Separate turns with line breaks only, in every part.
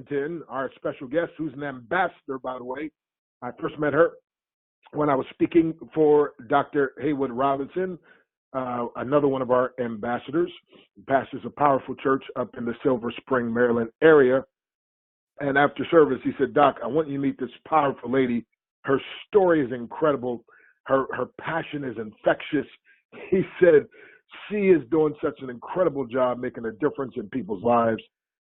Washington, our special guest, who's an ambassador, by the way. I first met her when I was speaking for Dr. Haywood Robinson, another one of our ambassadors, pastors a powerful church up in the Silver Spring, Maryland area. And after service, he said, Doc, I want you to meet this powerful lady. Her story is incredible. Her passion is infectious. He said, she is doing such an incredible job making a difference in people's lives.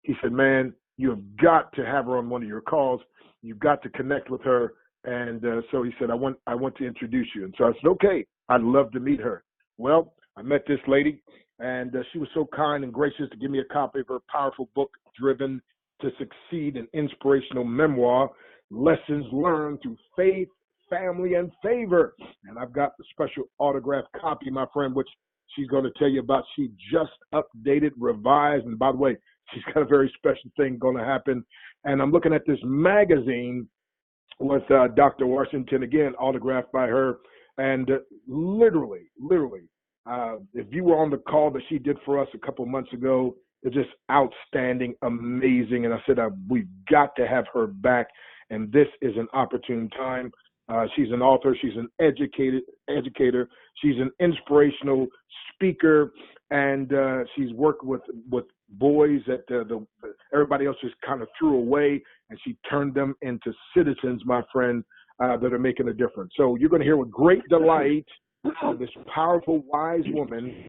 He said, man, you have got to have her on one of your calls. You've got to connect with her. And so he said, I want to introduce you. And so I said, okay, I'd love to meet her. Well, I met this lady, and she was so kind and gracious to give me a copy of her powerful book, Driven to Succeed, an inspirational memoir, Lessons Learned Through Faith, Family, and Favor. And I've got the special autographed copy, my friend, which she's going to tell you about. She just updated, revised, and by the way, she's got a very special thing going to happen. And I'm looking at this magazine with Dr. Washington, again, autographed by her. And literally, if you were on the call that she did for us a couple months ago, it's just outstanding, amazing. And I said, we've got to have her back. And this is an opportune time. She's an author. She's an educator. She's an inspirational speaker. And she's worked with boys that everybody else just kind of threw away. And she turned them into citizens, my friend, that are making a difference. So you're going to hear with great delight this powerful, wise woman,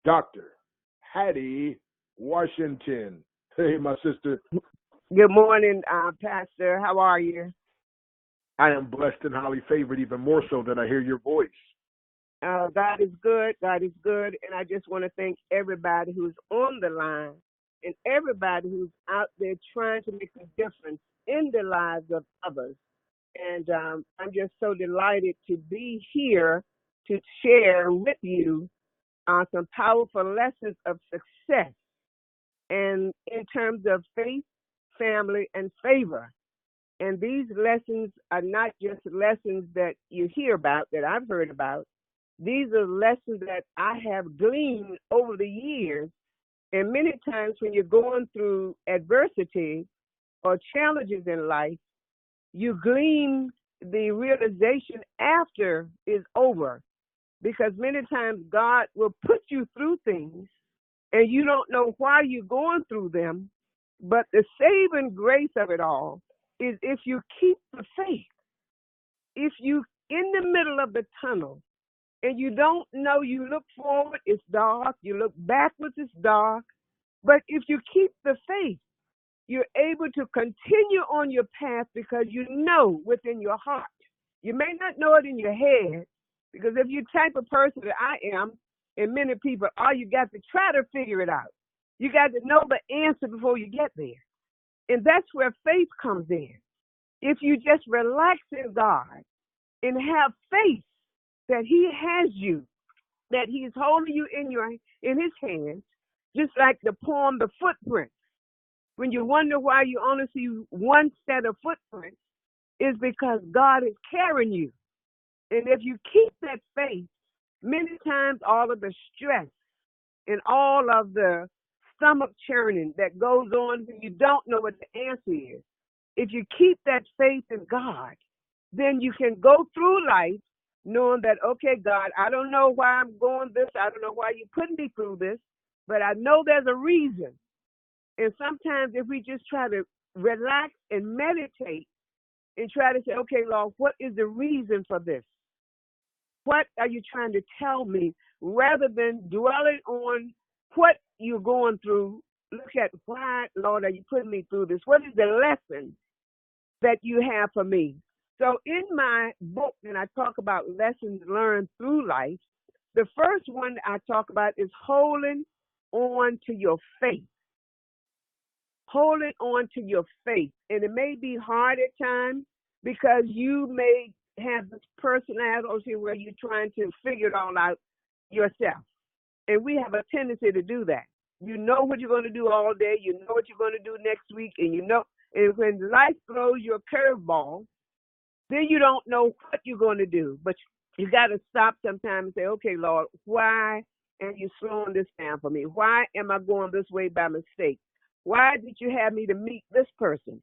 Dr. Hattie Washington. Hey, my sister.
Good morning, Pastor. How are you?
I am blessed and highly favored, even more so that I hear your voice.
God is good. God is good. And I just want to thank everybody who's on the line and everybody who's out there trying to make a difference in the lives of others. And I'm just so delighted to be here to share with you some powerful lessons of success and in terms of faith, family, and favor. And these lessons are not just lessons that you hear about, that I've heard about. These are lessons that I have gleaned over the years. And many times when you're going through adversity or challenges in life, you glean the realization after it's over. Because many times God will put you through things and you don't know why you're going through them. But the saving grace of it all is if you keep the faith. If you in the middle of the tunnel and you don't know, you look forward, it's dark. You look backwards, it's dark. But if you keep the faith, you're able to continue on your path because you know within your heart. You may not know it in your head, because if you're the type of person that I am, and many people are, you got to try to figure it out. You got to know the answer before you get there. And that's where faith comes in. If you just relax in God and have faith that He has you, that He's holding you in His hands, just like the poem, The Footprint. When you wonder why you only see one set of footprints, is because God is carrying you. And if you keep that faith, many times all of the stress and all of the stomach churning that goes on when you don't know what the answer is, if you keep that faith in God, then you can go through life knowing that, okay, God, I don't know why I'm going this. I don't know why you putting me through this, but I know there's a reason. And sometimes if we just try to relax and meditate and try to say, okay, Lord, what is the reason for this? What are you trying to tell me? Rather than dwelling on what you're going through, look at why, Lord, are you putting me through this? What is the lesson that you have for me? So in my book, and I talk about lessons learned through life, the first one I talk about is holding on to your faith. Holding on to your faith. And it may be hard at times because you may have this personality where you're trying to figure it all out yourself. And we have a tendency to do that. You know what you're going to do all day. You know what you're going to do next week. And you know, and when life throws you a curveball, then you don't know what you're going to do. But you got to stop sometime and say, okay, Lord, why are you slowing this down for me? Why am I going this way by mistake? Why did you have me to meet this person?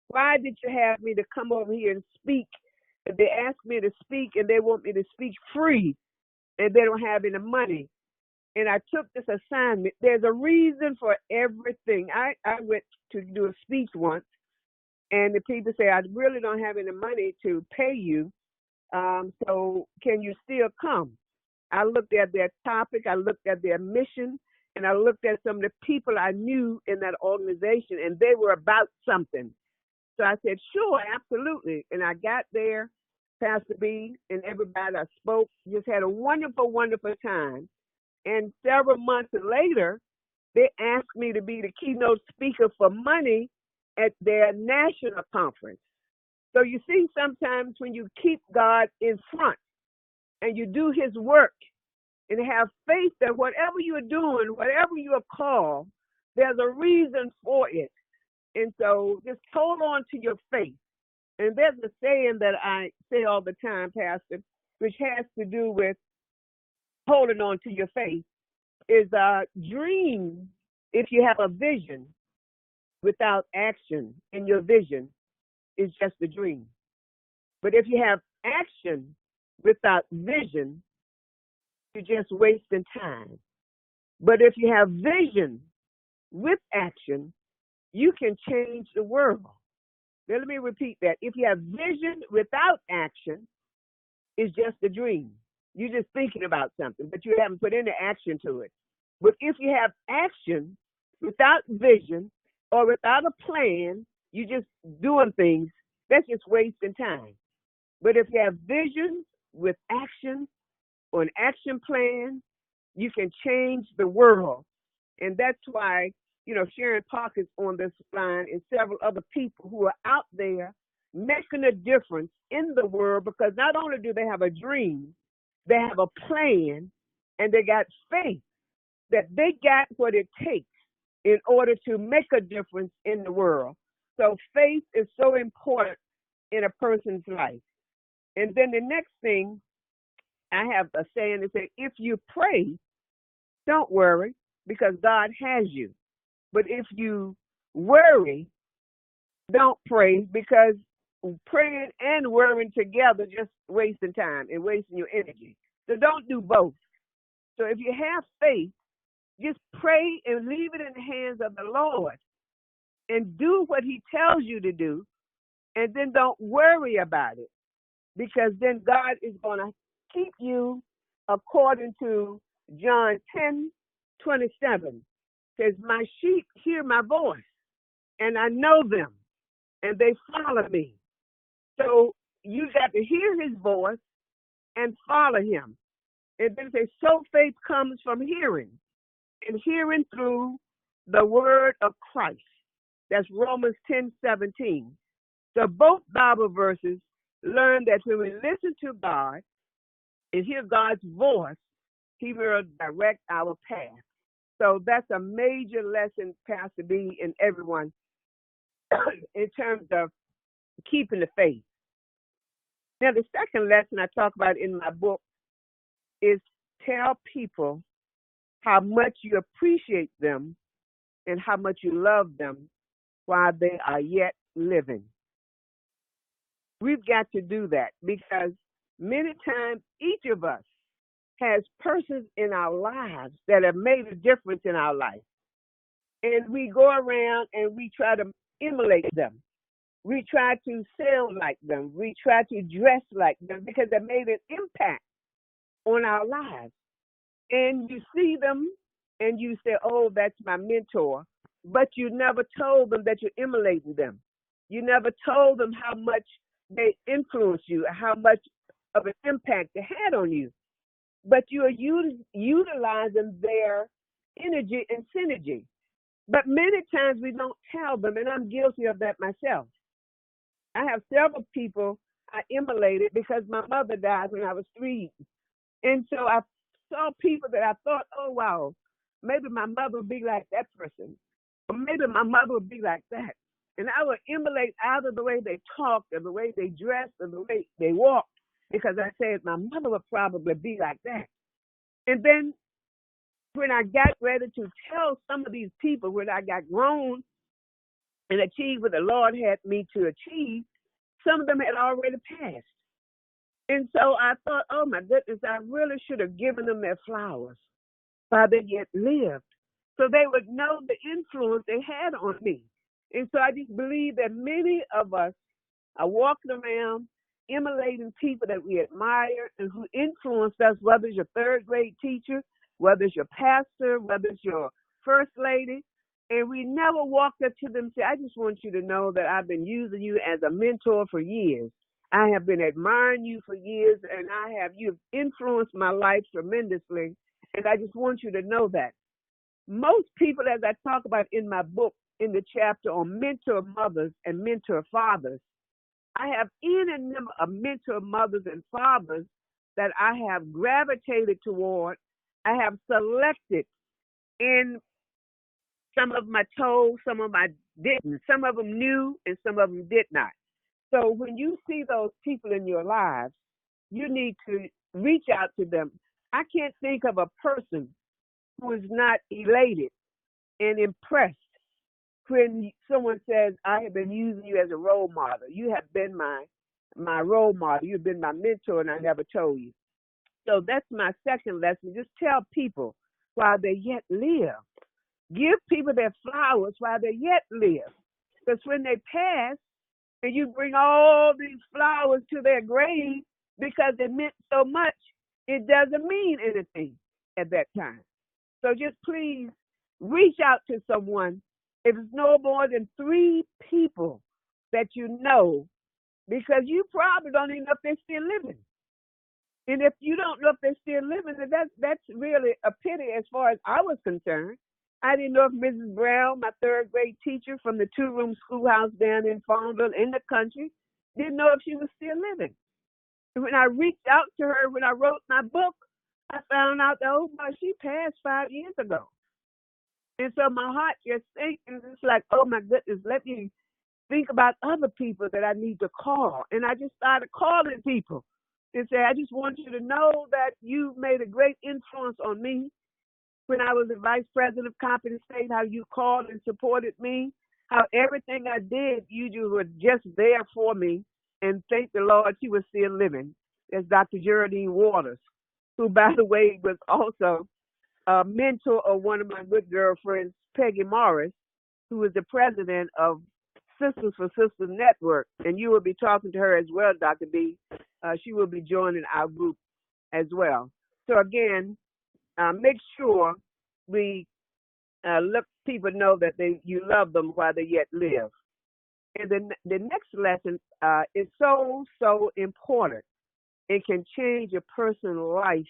Why did you have me to come over here and speak? And they ask me to speak and they want me to speak free and they don't have any money. And I took this assignment. There's a reason for everything. I went to do a speech once, and the people say, I really don't have any money to pay you, so can you still come? I looked at their topic, I looked at their mission, and I looked at some of the people I knew in that organization, and they were about something. So I said, sure, absolutely. And I got there, Pastor B, and everybody I spoke, just had a wonderful, wonderful time. And several months later, they asked me to be the keynote speaker for money at their national conference. So you see, sometimes when you keep God in front and you do his work and have faith that whatever you're doing, whatever you're called, there's a reason for it. And so just hold on to your faith. And there's a saying that I say all the time, Pastor, which has to do with holding on to your faith, is dream. If you have a vision without action in your vision, is just a dream. But if you have action without vision, you're just wasting time. But if you have vision with action, you can change the world. Now, let me repeat that. If you have vision without action, it's just a dream. You're just thinking about something, but you haven't put any action to it. But if you have action without vision or without a plan, you're just doing things, that's just wasting time. But if you have vision with action or an action plan, you can change the world. And that's why, Sharon Parker's on this line and several other people who are out there making a difference in the world, because not only do they have a dream, they have a plan, and they got faith that they got what it takes in order to make a difference in the world. So faith is so important in a person's life. And then the next thing, I have a saying that says, if you pray, don't worry, because God has you. But if you worry, don't pray, because praying and worrying together just wasting time and wasting your energy. So don't do both. So if you have faith, just pray and leave it in the hands of the Lord and do what he tells you to do, and then don't worry about it, because then God is going to keep you according to John 10:27. Says, my sheep hear my voice, and I know them, and they follow me. So you got to hear his voice and follow him. And then say, so faith comes from hearing, and hearing through the word of Christ. That's Romans 10:17. So both Bible verses learn that when we listen to God and hear God's voice, he will direct our path. So that's a major lesson, Pastor B, and everyone, in terms of keeping the faith. Now, the second lesson I talk about in my book is tell people how much you appreciate them and how much you love them while they are yet living. We've got to do that, because many times each of us has persons in our lives that have made a difference in our life. And we go around and we try to emulate them. We try to sound like them. We try to dress like them, because they made an impact on our lives. And you see them and you say, oh, that's my mentor. But you never told them that you're emulating them. You never told them how much they influenced you, how much of an impact they had on you. But you are utilizing their energy and synergy. But many times we don't tell them, and I'm guilty of that myself. I have several people I emulated because my mother died when I was 3. And so I saw people that I thought, oh, wow, maybe my mother would be like that person. Or maybe my mother would be like that. And I would emulate either the way they talked or the way they dressed or the way they walked, because I said my mother would probably be like that. And then when I got ready to tell some of these people, when I got grown and achieve what the Lord had me to achieve, some of them had already passed. And so I thought, oh my goodness, I really should have given them their flowers while they yet lived, so they would know the influence they had on me. And so I just believe that many of us are walking around emulating people that we admire and who influenced us, whether it's your third grade teacher, whether it's your pastor, whether it's your first lady. And we never walked up to them and said, I just want you to know that I've been using you as a mentor for years. I have been admiring you for years, and you've influenced my life tremendously. And I just want you to know that. Most people, as I talk about in my book, in the chapter on mentor mothers and mentor fathers, I have any number of mentor mothers and fathers that I have gravitated toward. I have selected, and some of them I told, some of them I didn't. Some of them knew, and some of them did not. So when you see those people in your lives, you need to reach out to them. I can't think of a person who is not elated and impressed when someone says, I have been using you as a role model. You have been my role model. You've been my mentor, and I never told you. So that's my second lesson. Just tell people while they yet live. Give people their flowers while they yet live. Because when they pass, and you bring all these flowers to their grave because it meant so much, it doesn't mean anything at that time. So just please reach out to someone. If it's no more than 3 people that you know, because you probably don't even know if they're still living. And if you don't know if they're still living, then that's really a pity as far as I was concerned. I didn't know if Mrs. Brown, my third grade teacher from the 2-room schoolhouse down in Farmville in the country, didn't know if she was still living. And when I reached out to her, when I wrote my book, I found out that, oh, my, she passed 5 years ago. And so my heart just sank, and it's like, oh, my goodness, let me think about other people that I need to call. And I just started calling people and say, I just want you to know that you made a great influence on me. When I was the vice president of Company State, how you called and supported me, how everything I did, you were just there for me. And thank the Lord she was still living. That's Dr. Geraldine Waters, who, by the way, was also a mentor of one of my good girlfriends, Peggy Morris, who is the president of Sisters for Sisters Network. And you will be talking to her as well, Dr. B. She will be joining our group as well. So again, make sure we let people know that you love them while they yet live. And then the next lesson is so important. It can change a person's life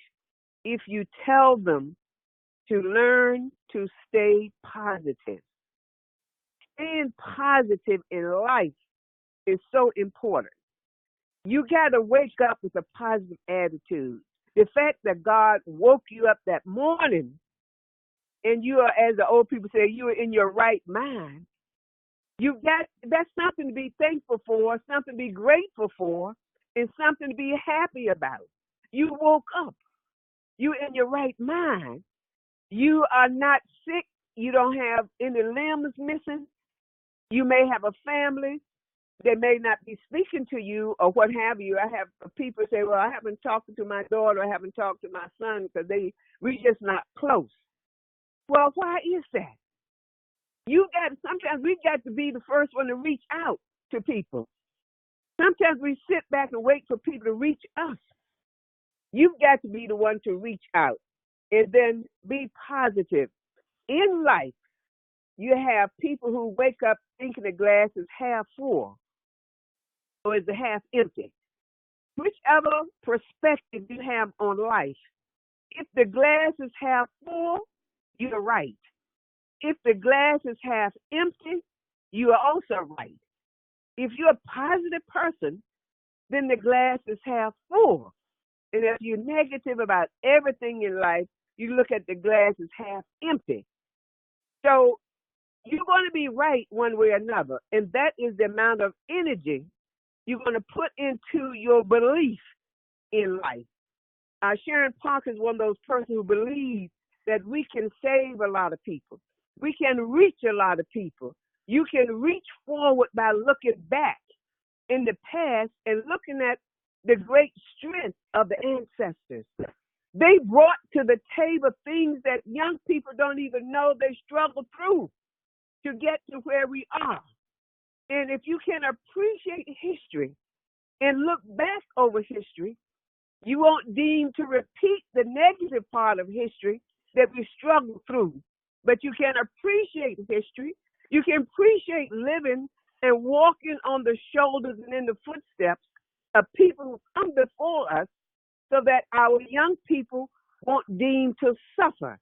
if you tell them to learn to stay positive. Staying positive in life is so important. You got to wake up with a positive attitude. The fact that God woke you up that morning and you are, as the old people say, you are in your right mind. That's something to be thankful for, something to be grateful for, and something to be happy about. You woke up. You're in your right mind. You are not sick. You don't have any limbs missing. You may have a family. They may not be speaking to you or what have you. I have people say, well, I haven't talked to my daughter. I haven't talked to my son because we just not close. Well, why is that? Sometimes we got to be the first one to reach out to people. Sometimes we sit back and wait for people to reach us. You've got to be the one to reach out and then be positive. In life, you have people who wake up thinking the glass is half full or is it half empty. Whichever perspective you have on life, if the glass is half full, you're right. If the glass is half empty, you are also right. If you're a positive person, then the glass is half full. And if you're negative about everything in life, you look at the glass as half empty. So you're going to be right one way or another. And that is the amount of energy you're going to put into your belief in life. Sharon Parker is one of those persons who believes that we can save a lot of people. We can reach a lot of people. You can reach forward by looking back in the past and looking at the great strength of the ancestors. They brought to the table things that young people don't even know they struggle through to get to where we are. And if you can appreciate history and look back over history, you won't deem to repeat the negative part of history that we struggle through. But you can appreciate history. You can appreciate living and walking on the shoulders and in the footsteps of people who come before us so that our young people won't deem to suffer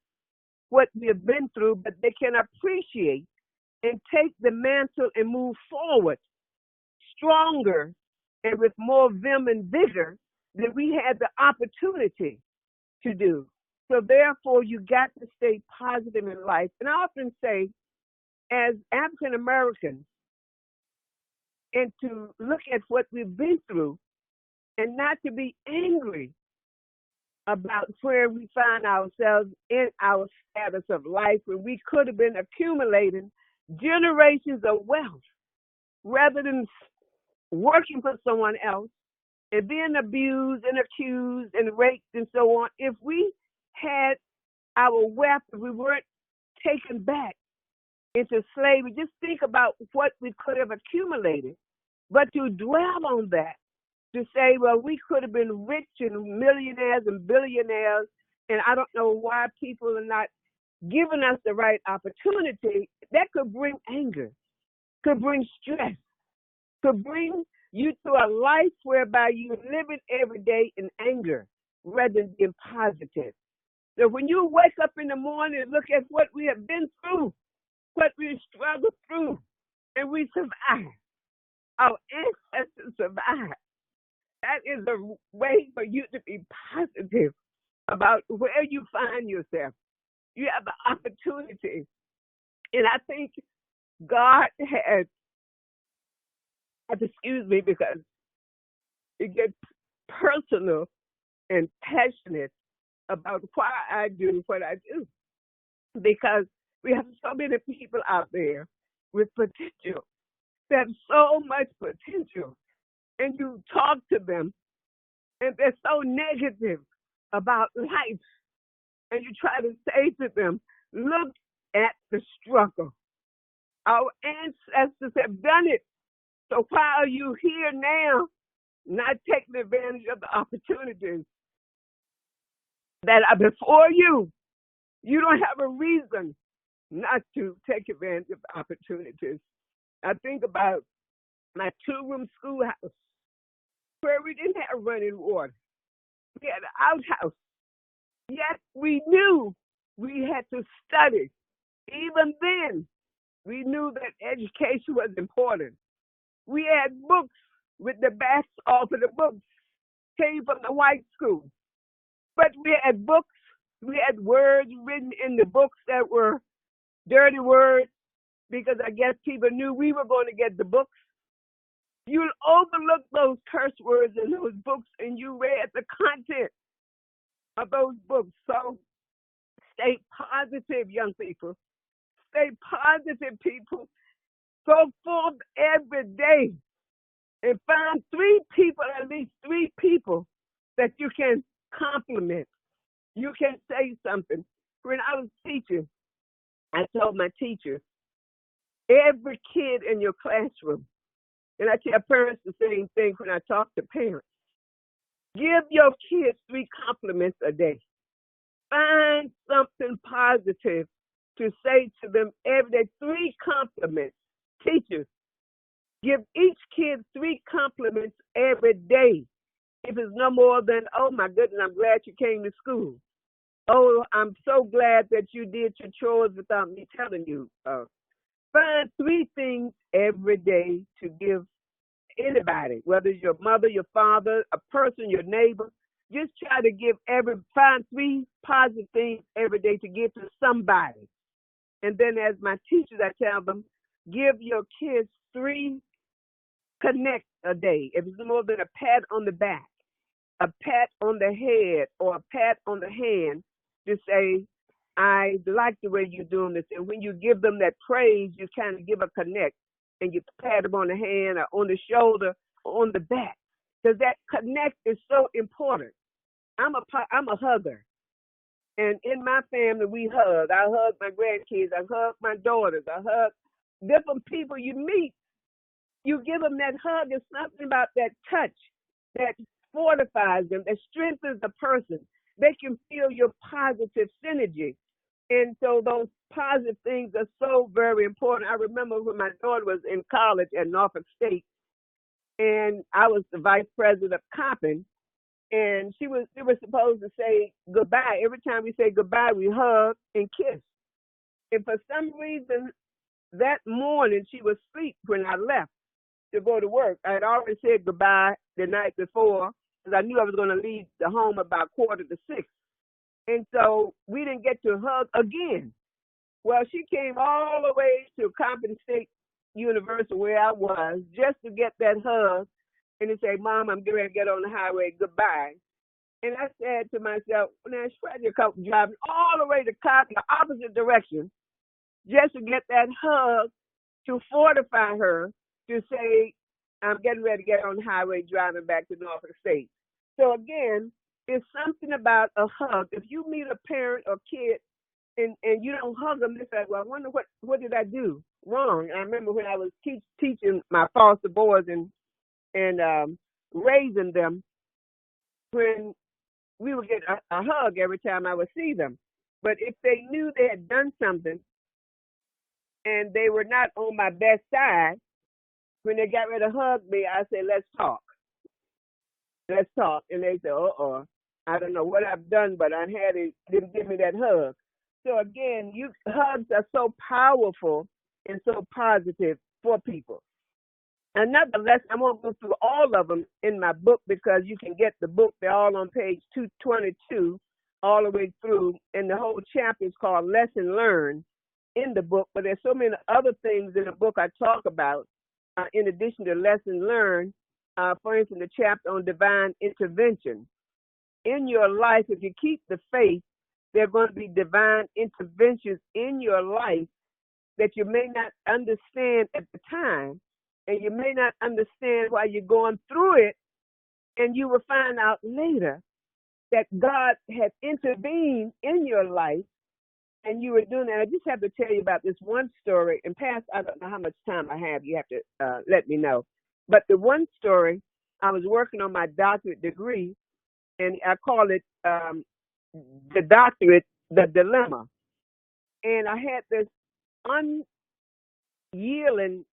what we have been through, but they can appreciate and take the mantle and move forward stronger and with more vim and vigor than we had the opportunity to do. So therefore, you got to stay positive in life. And I often say, as African Americans, and to look at what we've been through and not to be angry about where we find ourselves in our status of life when we could have been accumulating generations of wealth rather than working for someone else and being abused and accused and raped and so on. If we had our wealth, if we weren't taken back into slavery, just think about what we could have accumulated. But to dwell on that, to say, well, we could have been rich and millionaires and billionaires, and I don't know why people are not giving us the right opportunity, that could bring anger, could bring stress, could bring you to a life whereby you're living every day in anger rather than being positive. So when you wake up in the morning and look at what we have been through, what we struggled through, and we survived, our ancestors survived, that is a way for you to be positive about where you find yourself. You have the opportunity. And I think God has, excuse me, because it gets personal and passionate about why I do what I do. Because we have so many people out there with potential. They have so much potential. And you talk to them, and they're so negative about life. And you try to say to them, look at the struggle. Our ancestors have done it. So why are you here now, not taking advantage of the opportunities that are before you? You don't have a reason not to take advantage of the opportunities. I think about my two-room schoolhouse where we didn't have running water. We had an outhouse. Yet we knew we had to study. Even then, we knew that education was important. We had books with the backs off of the books, came from the white school. But we had books, we had words written in the books that were dirty words because I guess people knew we were going to get the books. You'll overlook those curse words in those books and you read the content of those books. So stay positive, young people. Stay positive, people. Go forth every day and find at least three people that you can compliment. You can say something. When I was teaching, I told my teacher, every kid in your classroom, and I tell parents the same thing when I talk to parents, give your kids 3 compliments a day. Find something positive to say to them every day. 3 compliments. Teachers, give each kid 3 compliments every day. If it's no more than, oh my goodness, I'm glad you came to school. Oh, I'm so glad that you did your chores without me telling you. Find 3 things every day to give anybody, whether it's your mother, your father, a person, your neighbor. Just try to find 3 positive things every day to give to somebody. And then as my teachers, I tell them, give your kids 3 connect a day. If it's more than a pat on the back, a pat on the head, or a pat on the hand, to say, I like the way you're doing this. And when you give them that praise, you kind of give a connect and you pat them on the hand or on the shoulder or on the back. Because that connect is so important. I'm a hugger. And in my family, we hug. I hug my grandkids. I hug my daughters. I hug different people you meet. You give them that hug. It's something about that touch that fortifies them, that strengthens the person. They can feel your positive synergy. And so those positive things are so very important. I remember when my daughter was in college at Norfolk State, and I was the vice president of Coppin, and we were supposed to say goodbye. Every time we say goodbye, we hug and kiss. And for some reason, that morning, she was asleep when I left to go to work. I had already said goodbye the night before because I knew I was going to leave the home about 5:45. And so we didn't get to hug again. Well, she came all the way to Compton State University where I was just to get that hug and to say, Mom, I'm getting ready to get on the highway. Goodbye. And I said to myself, now she's driving all the way to Compton, the opposite direction, just to get that hug to fortify her to say, I'm getting ready to get on the highway driving back to Norfolk State. So again, it's something about a hug. If you meet a parent or kid and you don't hug them, it's like, well, I wonder what did I do wrong? And I remember when I was teaching my foster boys and raising them, when we would get a hug every time I would see them. But if they knew they had done something and they were not on my best side, when they got ready to hug me, I said, let's talk. Let's talk. And they said, I don't know what I've done, but I had it, didn't give me that hug. So again, hugs are so powerful and so positive for people. Another lesson, I won't go through all of them in my book because you can get the book. They're all on page 222 all the way through. And the whole chapter is called Lesson Learned in the book. But there's so many other things in the book I talk about in addition to Lesson Learned. For instance, the chapter on divine intervention. In your life, if you keep the faith, there are going to be divine interventions in your life that you may not understand at the time, and you may not understand why you're going through it, and you will find out later that God had intervened in your life, and you were doing that. I just have to tell you about this one story, and past, I don't know how much time I have. You have to let me know. But the one story, I was working on my doctorate degree, and I call it the doctorate, the dilemma. And I had this unyielding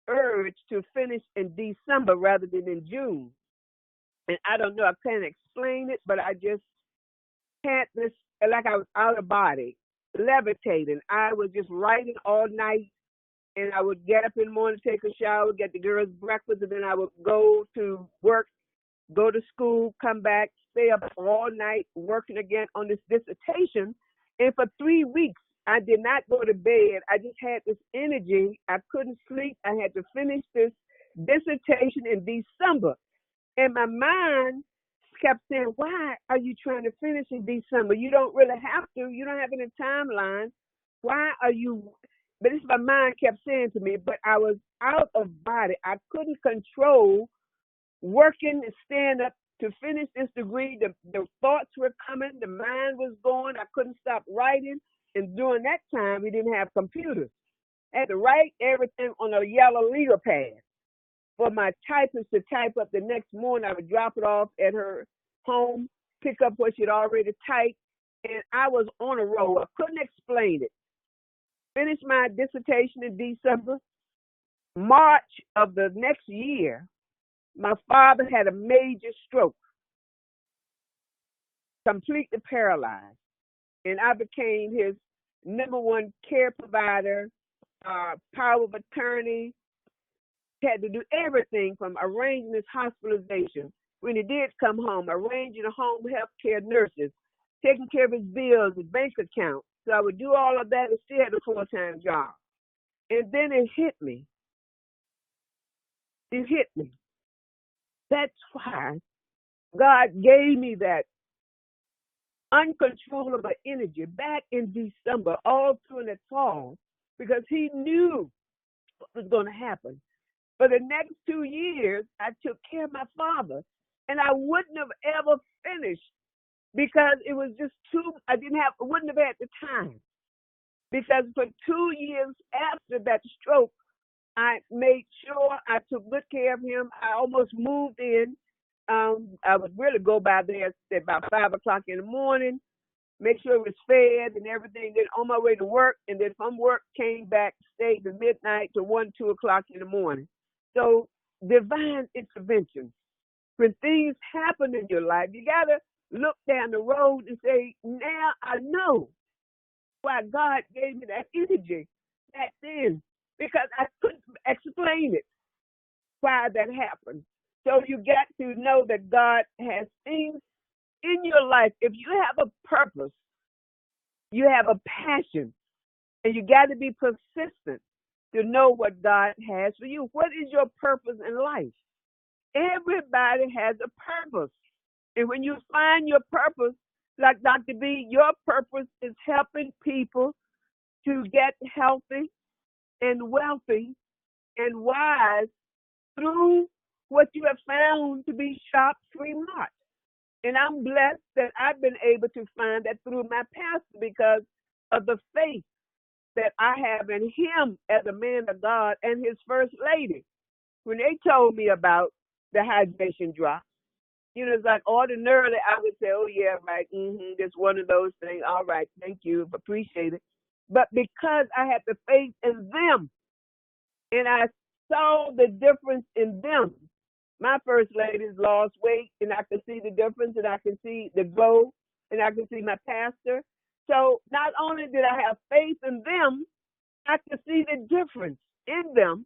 urge to finish in December rather than in June. And I don't know, I can't explain it, but I just had this, like I was out of body, levitating. I was just writing all night, and I would get up in the morning, take a shower, get the girls breakfast, and then I would go to work, go to school, come back, stay up all night working again on this dissertation. And for 3 weeks, I did not go to bed. I just had this energy. I couldn't sleep. I had to finish this dissertation in December. And my mind kept saying, why are you trying to finish in December? You don't really have to. You don't have any timeline. Why are you? But this my mind kept saying to me, but I was out of body. I couldn't control working and stand up to finish this degree. The thoughts were coming. The mind was going. I couldn't stop writing. And during that time, we didn't have computers. I had to write everything on a yellow legal pad for my typist to type up the next morning. I would drop it off at her home, pick up what she'd already typed, and I was on a roll. I couldn't explain it. Finished my dissertation in December. March of the next year, my father had a major stroke, completely paralyzed. And I became his number one care provider, power of attorney, had to do everything from arranging his hospitalization. When he did come home, arranging the home health care nurses, taking care of his bills, his bank account. So I would do all of that and still had a full-time job. And then it hit me. It hit me. That's why God gave me that uncontrollable energy back in December, all through the fall, because he knew what was going to happen. For the next 2 years, I took care of my father, and I wouldn't have ever finished because it was just too. Wouldn't have had the time because for 2 years after that stroke, I made sure I took good care of him. I almost moved in. I would really go by there at about 5 o'clock in the morning, make sure it was fed and everything. Then on my way to work, and then from work came back, stayed to midnight to 1, 2 o'clock in the morning. So divine intervention. When things happen in your life, you gotta look down the road and say, now I know why God gave me that energy back then, because I couldn't explain it, why that happened. So you got to know that God has things in your life. If you have a purpose, you have a passion, and you got to be persistent to know what God has for you. What is your purpose in life? Everybody has a purpose. And when you find your purpose, like Dr. B, your purpose is helping people to get healthy and wealthy and wise through what you have found to be free mark. And I'm blessed that I've been able to find that through my pastor because of the faith that I have in him as a man of God and his first lady. When they told me about the hydration drop, it's like ordinarily I would say, oh, yeah, right, just one of those things. All right, thank you, appreciate it. But because I had the faith in them and I saw the difference in them, my first lady's lost weight, and I can see the difference, and I can see the glow, and I can see my pastor. So not only did I have faith in them, I could see the difference in them.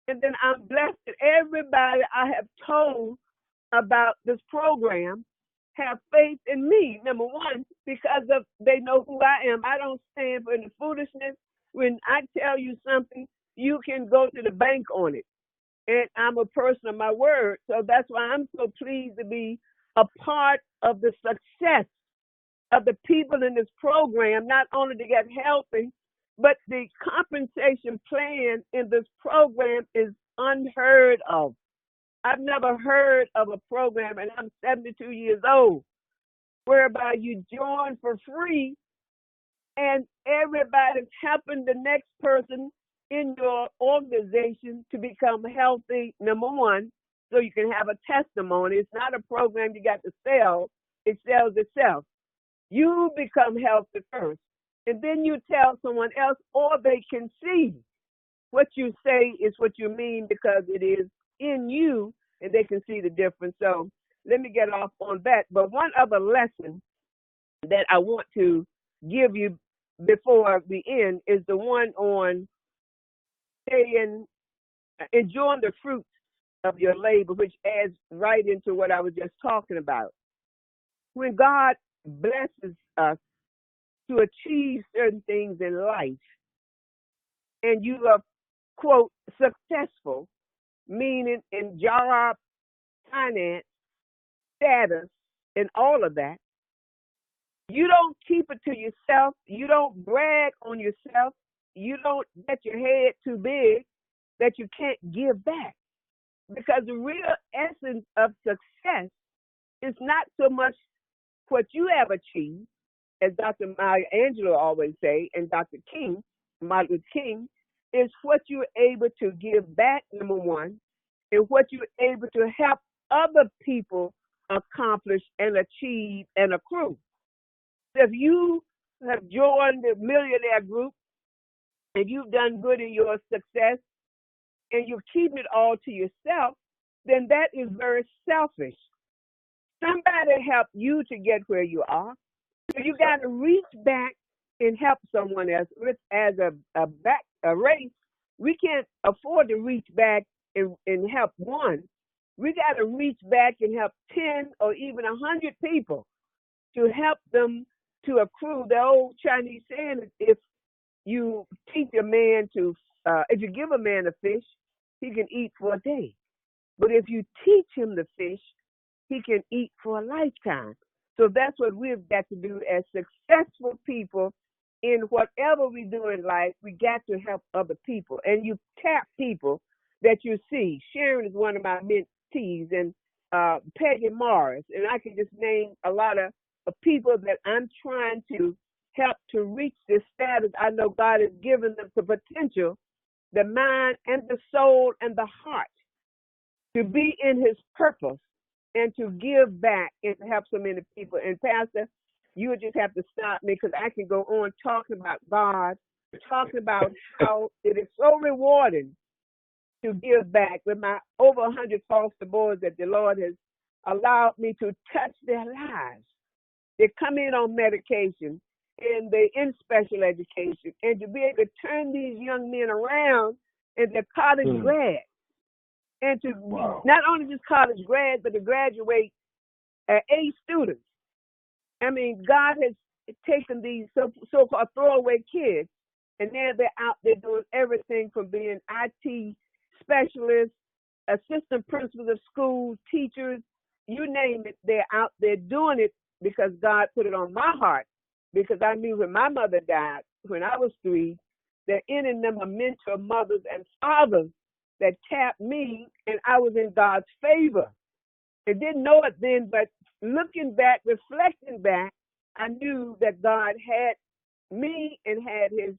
And then I'm blessed that everybody I have told about this program have faith in me, number one, because they know who I am. I don't stand for any foolishness. When I tell you something, you can go to the bank on it. And I'm a person of my word. So that's why I'm so pleased to be a part of the success of the people in this program, not only to get healthy, but the compensation plan in this program is unheard of. I've never heard of a program, and I'm 72 years old, whereby you join for free and everybody's helping the next person in your organization to become healthy, number one, so you can have a testimony. It's not a program you got to sell. It sells itself. You become healthy first, and then you tell someone else, or they can see what you say is what you mean because it is in you, and they can see the difference. So let me get off on that. But one other lesson that I want to give you before we end is the one on enjoying the fruits of your labor, which adds right into what I was just talking about. When God blesses us to achieve certain things in life, and you are, quote, successful, meaning in job, finance, status, and all of that, you don't keep it to yourself. You don't brag on yourself. You don't get your head too big that you can't give back. Because the real essence of success is not so much what you have achieved, as Dr. Maya Angelou always say, and Dr. King, Martin Luther King, is what you're able to give back, number one, and what you're able to help other people accomplish and achieve and accrue. If you have joined the millionaire group and you've done good in your success and you're keeping it all to yourself, then that is very selfish. Somebody helped you to get where you are. So you got to reach back and help someone else. As a race, we can't afford to reach back and help one. We got to reach back and help 10 or even 100 people to help them to accrue. The old Chinese saying is, if you teach a man if you give a man a fish, he can eat for a day. But if you teach him the fish, he can eat for a lifetime. So that's what we've got to do as successful people in whatever we do in life. We got to help other people. And you tap people that you see. Sharon is one of my mentees, and Peggy Morris. And I can just name a lot of people that I'm trying to help to reach this status. I know God has given them the potential, the mind and the soul and the heart to be in his purpose and to give back and to help so many people. And Pastor, you would just have to stop me because I can go on talking about God, talking about how it is so rewarding to give back with my over 100 foster boys that the Lord has allowed me to touch their lives. They come in on medication and they're in special education, and to be able to turn these young men around and they're college grads. And to not only just college grads, but to graduate A students. I mean, God has taken these so-called throwaway kids, and now they're out there doing everything from being IT specialists, assistant principals of schools, teachers, you name it, they're out there doing it because God put it on my heart. Because I knew when my mother died, when I was 3, that in them are mentor mothers and fathers that tapped me, and I was in God's favor. I didn't know it then, but looking back, reflecting back, I knew that God had me and had his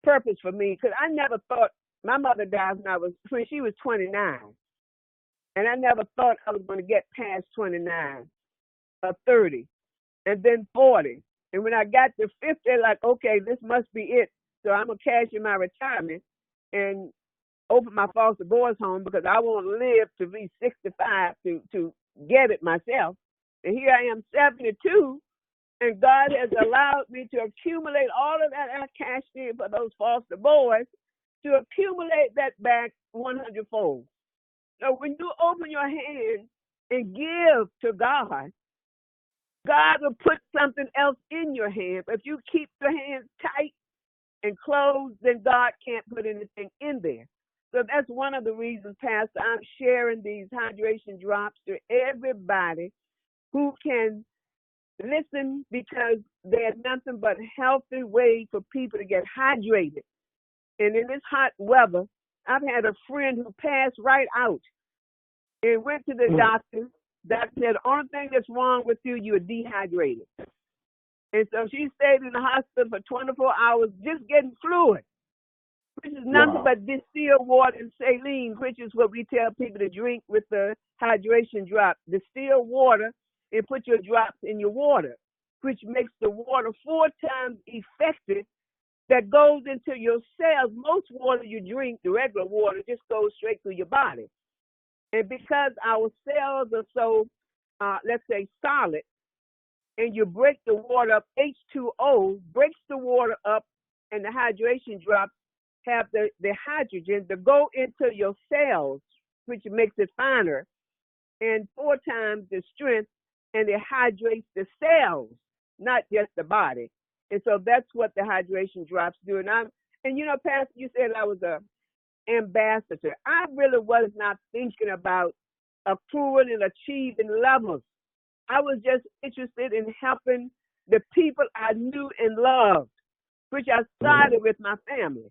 purpose for me. Because I never thought, my mother died when she was 29. And I never thought I was going to get past 29 or 30 and then 40. And when I got to 50, like, okay, this must be it. So I'm going to cash in my retirement and open my foster boys home because I won't live to be 65 to get it myself. And here I am, 72, and God has allowed me to accumulate all of that I cashed in for those foster boys, to accumulate that back 100-fold. So when you open your hands and give to God, God will put something else in your hand. If you keep your hands tight and closed, then God can't put anything in there. So that's one of the reasons, Pastor, I'm sharing these hydration drops to everybody who can listen, because there's nothing but a healthy way for people to get hydrated. And in this hot weather, I've had a friend who passed right out and went to the doctor. Doctor said, the only thing that's wrong with you, you're dehydrated. And so she stayed in the hospital for 24 hours just getting fluid, which is nothing but distilled water and saline, which is what we tell people to drink with the hydration drop. Distill water and put your drops in your water, which makes the water 4 times effective that goes into your cells. Most water you drink, the regular water, just goes straight through your body. And because our cells are so, let's say, solid, and you break the water up, H2O breaks the water up, and the hydration drops have the hydrogen to go into your cells, which makes it finer, and 4 times the strength, and it hydrates the cells, not just the body. And so that's what the hydration drops do. And you know, Pastor, you said I was a ambassador. I really was not thinking about accruing and achieving levels. I was just interested in helping the people I knew and loved, which I started with my family.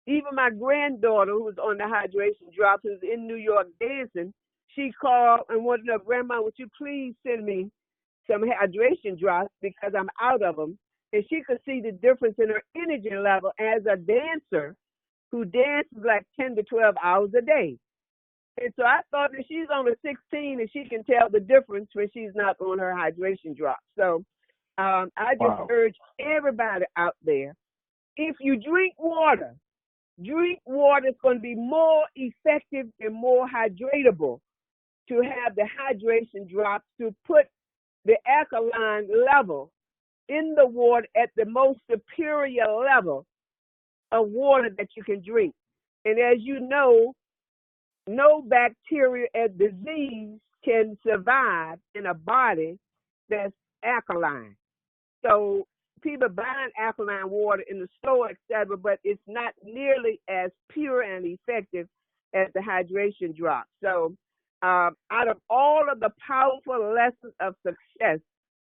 Even my granddaughter, who was on the hydration drops, who's in New York dancing, she called and wanted to know, Grandma, would you please send me some hydration drops because I'm out of them? And she could see the difference in her energy level as a dancer who dances like 10 to 12 hours a day. And so I thought that she's only 16 and she can tell the difference when she's not on her hydration drop. So I just urge everybody out there, if you drink water is going to be more effective and more hydratable to have the hydration drops to put the alkaline level in the water at the most superior level of water that you can drink. And as you know, no bacteria and disease can survive in a body that's alkaline. So people buying alkaline water in the store, etc., but it's not nearly as pure and effective as the hydration drop. So out of all of the powerful lessons of success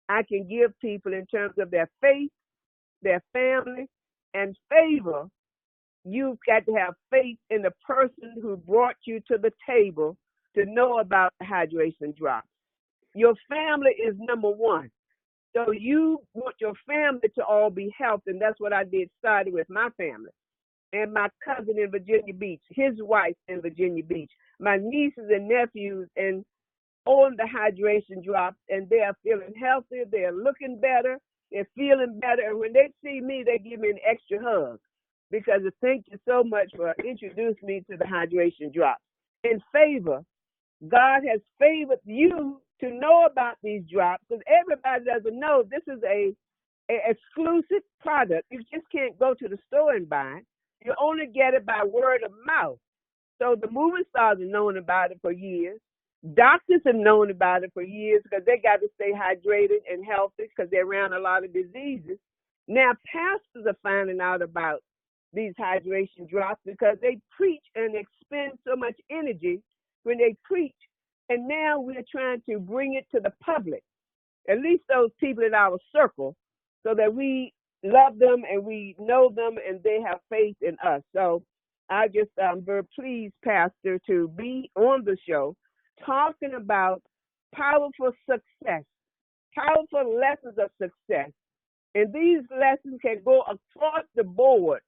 I can give people in terms of their faith, their family, and favor, you've got to have faith in the person who brought you to the table to know about the hydration drops. Your family is number one. So you want your family to all be healthy, and that's what I did, started with my family. And my cousin in Virginia Beach, his wife in Virginia Beach, my nieces and nephews, and on the hydration drops, and they are feeling healthy, they're looking better, they're feeling better, and when they see me, they give me an extra hug because they thank you so much for introducing me to the hydration drops. In favor, God has favored you to know about these drops because everybody doesn't know this is a exclusive product. You just can't go to the store and buy it. You only get it by word of mouth. So the movie stars have known about it for years. Doctors have known about it for years because they got to stay hydrated and healthy because they're around a lot of diseases. Now pastors are finding out about these hydration drops because they preach and expend so much energy when they preach. And now we're trying to bring it to the public, at least those people in our circle, so that we love them and we know them and they have faith in us. So I just am very pleased, Pastor, to be on the show talking about powerful success, powerful lessons of success. And these lessons can go across the board.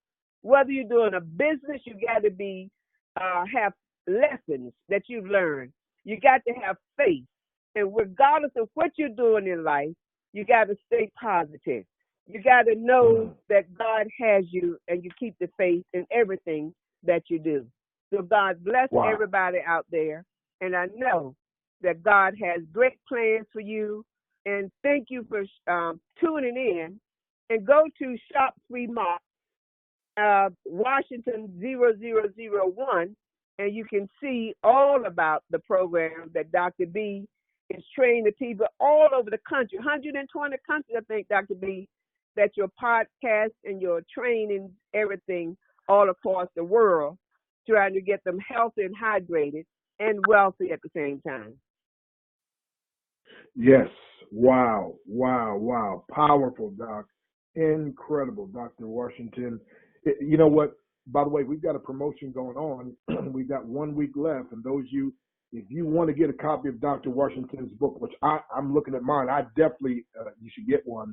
Whether you're doing a business, you got to be have lessons that you've learned. You got to have faith. And regardless of what you're doing in life, you got to stay positive. You got to know that God has you and you keep the faith in everything that you do. So God bless everybody out there. And I know that God has great plans for you. And thank you for tuning in. And go to Shop Free Mark, Washington 0001, and you can see all about the program that Dr. B is training the people all over the country, 120 countries, I think, Dr. B, that your podcast and your training, everything all across the world, trying to get them healthy and hydrated and wealthy at the same time.
Yes. Wow. Powerful, Doc. Incredible, Dr. Washington. You know what? By the way, we've got a promotion going on. We've got 1 week left. And if you want to get a copy of Dr. Washington's book, which I'm looking at mine, I definitely, you should get one.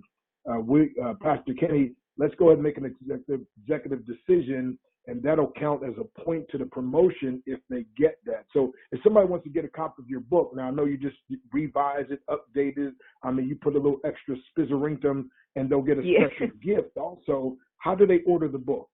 Pastor Kenny, let's go ahead and make an executive decision, and that'll count as a point to the promotion if they get that. So if somebody wants to get a copy of your book, now I know you just revised it, updated. I mean, you put a little extra spizzerinctum, and they'll get a special gift also. How do they order the book?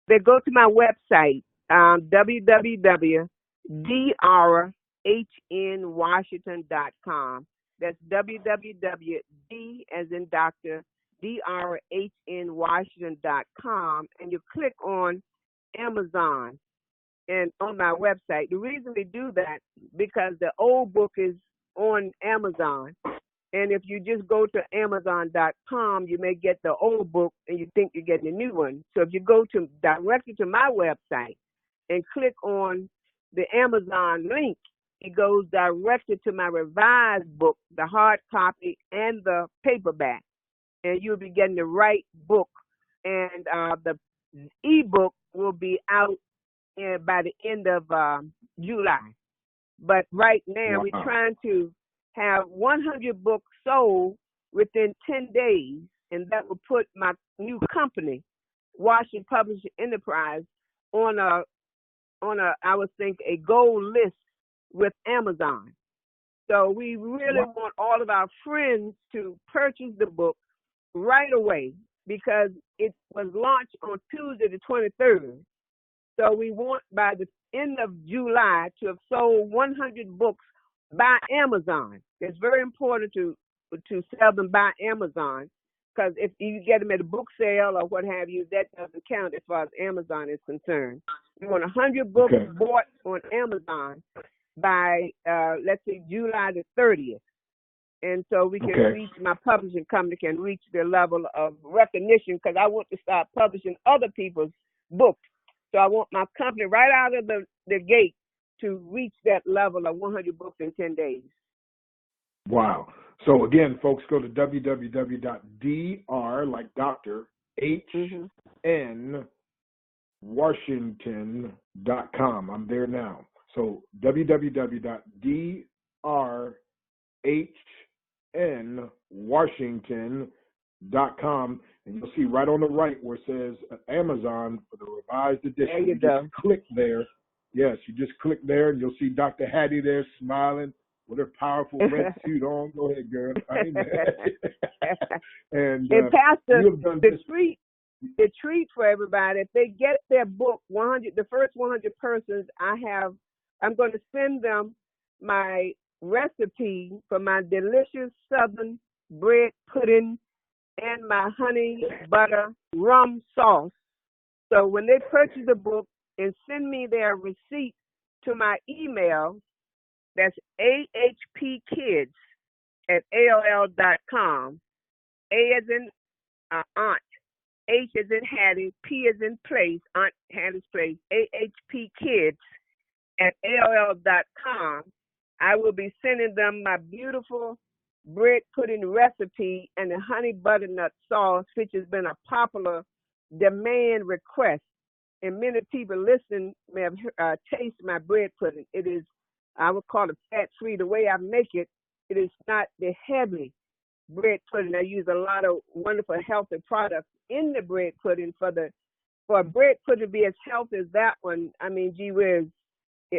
They go to my website, www.drhnwashington.com. That's www.d as in Dr. drhnwashington.com, and you click on Amazon and on my website. The reason we do that because the old book is on Amazon, and if you just go to Amazon.com, you may get the old book and you think you're getting a new one. So if you go directly to my website and click on the Amazon link, it goes directly to my revised book, the hard copy and the paperback, and you'll be getting the right book. And the ebook will be out by the end of July. But right now, we're trying to have 100 books sold within 10 days, and that will put my new company, Washington Publishing Enterprise, on a I would think a gold list with Amazon. So we really want all of our friends to purchase the book right away because it was launched on Tuesday the 23rd. So we want by the end of July to have sold 100 books by Amazon. It's very important to sell them by Amazon because if you get them at a book sale or what have you, that doesn't count as far as Amazon is concerned. We want 100 books bought on Amazon by, let's say, July the 30th. And so we can reach, my publishing company can reach the level of recognition because I want to start publishing other people's books. So I want my company right out of the gate to reach that level of 100 books in 10 days.
Wow. So again, folks, go to www.dr, like doctor, HNWashington.com. I'm there now. So www.drhnwashington.com, and you'll see right on the right where it says Amazon for the revised edition.
There you go.
Just click there. Yes, you just click there, and you'll see Dr. Hattie there smiling with her powerful red suit on. Go ahead, girl. Amen. And
Pastor,
you have done
the treat for everybody, if they get their book, the first 100 persons, I'm going to send them my recipe for my delicious Southern bread pudding and my honey butter rum sauce. So when they purchase the book and send me their receipt to my email, that's ahpkids@aol.com. A as in aunt, H as in Hattie, P as in place, Aunt Hattie's place, ahpkids@aol.com. I will be sending them my beautiful bread pudding recipe and the honey butternut sauce, which has been a popular demand request. And many people listening may have tasted my bread pudding. It is, I would call it fat-free. The way I make it, it is not the heavy bread pudding. I use a lot of wonderful healthy products in the bread pudding for a bread pudding to be as healthy as that one. I mean, gee whiz,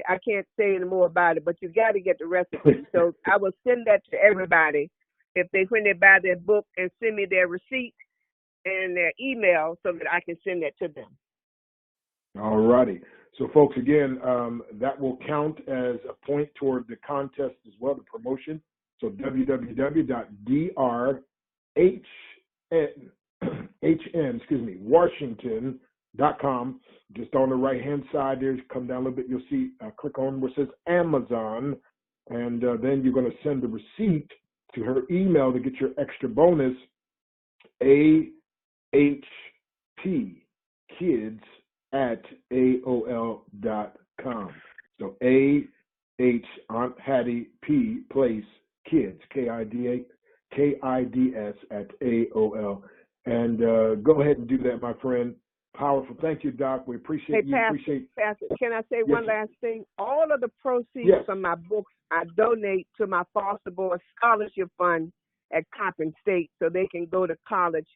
I can't say any more about it, but you got to get the recipe. So I will send that to everybody when they buy their book, and send me their receipt and their email so that I can send that to them.
All righty. So, folks, again, that will count as a point toward the contest as well, the promotion. So www.Washington.com. Just on the right-hand side there, come down a little bit, you'll see, click on where it says Amazon, and then you're going to send the receipt to her email to get your extra bonus, ahpkids@aol.com. So Aunt Hattie P place kids, KIDS @AOL. And go ahead and do that, my friend. Powerful. Thank you, Doc. We appreciate you.
Pastor, can I say one last thing? All of the proceeds from my books I donate to my foster boy scholarship fund at Coppin State so they can go to college.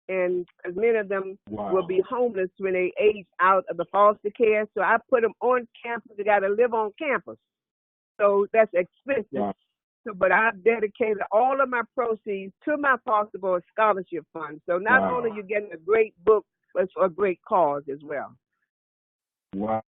And as many of them will be homeless when they age out of the foster care. So I put them on campus. They got to live on campus. So that's expensive.
Wow.
So, but I've dedicated all of my proceeds to my foster boy scholarship fund. So not only are you getting a great book, but it's for a great cause as well.
Wow.